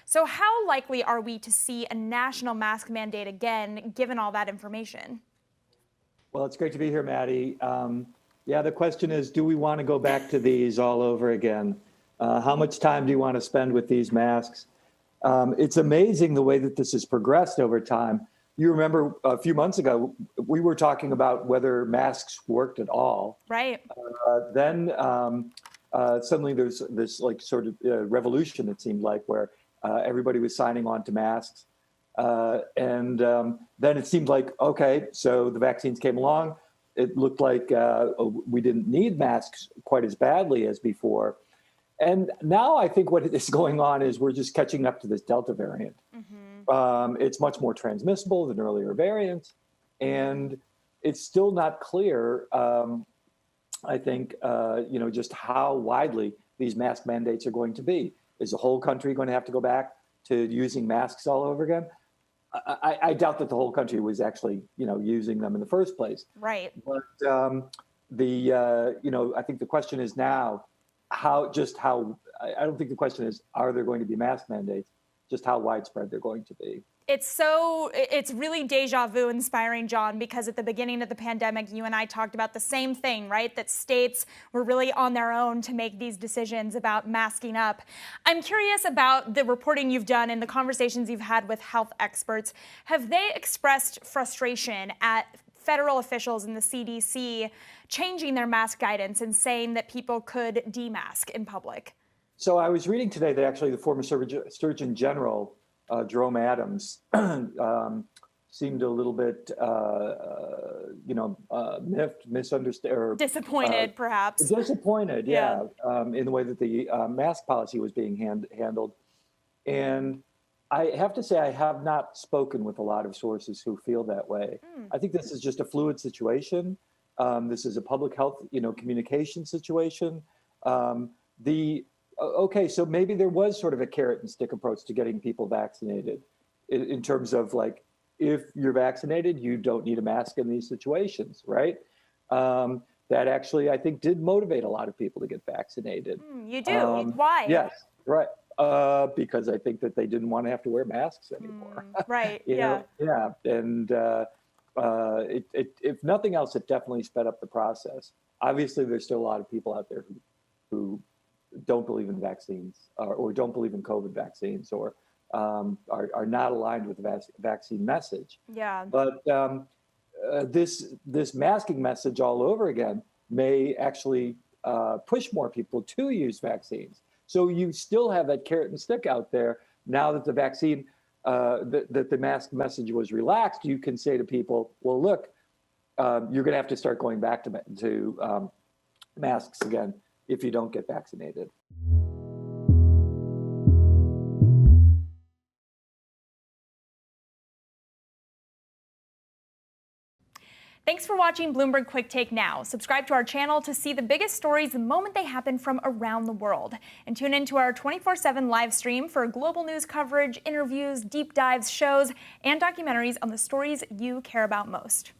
So how likely are we to see a national mask mandate again, given all that information? Well, it's great to be here, Maddie. Yeah, the question is, do we want to go back to these all over again? How much time do you want to spend with these masks? It's amazing the way that this has progressed over time. You remember a few months ago, we were talking about whether masks worked at all. Right. Then suddenly there's this like sort of revolution, it seemed like, where everybody was signing on to masks. And then it seemed like, okay, so the vaccines came along. It looked like we didn't need masks quite as badly as before. And now I think what is going on is we're just catching up to this Delta variant. It's much more transmissible than earlier variants. And it's still not clear, I think, just how widely these mask mandates are going to be. Is the whole country going to have to go back to using masks all over again? I doubt that the whole country was actually, using them in the first place. Right. But I think the question is now, I don't think the question is, are there going to be mask mandates? Just how widespread they're going to be. It's really deja vu inspiring, John, because at the beginning of the pandemic, you and I talked about the same thing, right? That states were really on their own to make these decisions about masking up. I'm curious about the reporting you've done and the conversations you've had with health experts. Have they expressed frustration at federal officials in the CDC changing their mask guidance and saying that people could demask in public? So I was reading today that actually the former Surgeon General, Jerome Adams, seemed a little bit, miffed, misunderstood, or disappointed, perhaps. Disappointed, yeah. In the way that the mask policy was being handled. And I have to say, I have not spoken with a lot of sources who feel that way. I think this is just a fluid situation. This is a public health, communication situation. Okay, so maybe there was sort of a carrot and stick approach to getting people vaccinated in terms of like, if you're vaccinated, you don't need a mask in these situations, right? That actually, I think, did motivate a lot of people to get vaccinated. You do? Why? Yes, right. Because I think that they didn't want to have to wear masks anymore. Right, Yeah. And if nothing else, it definitely sped up the process. Obviously, there's still a lot of people out there who don't believe in vaccines or don't believe in COVID vaccines or are not aligned with the vaccine message. Yeah. But this masking message all over again may actually push more people to use vaccines. So you still have that carrot and stick out there. Now that the vaccine, that the mask message was relaxed, you can say to people, well, look, you're going to have to start going back to masks again if you don't get vaccinated. Thanks for watching Bloomberg Quicktake Now. Subscribe to our channel to see the biggest stories the moment they happen from around the world. And tune into our 24/7 live stream for global news coverage, interviews, deep dives, shows, and documentaries on the stories you care about most.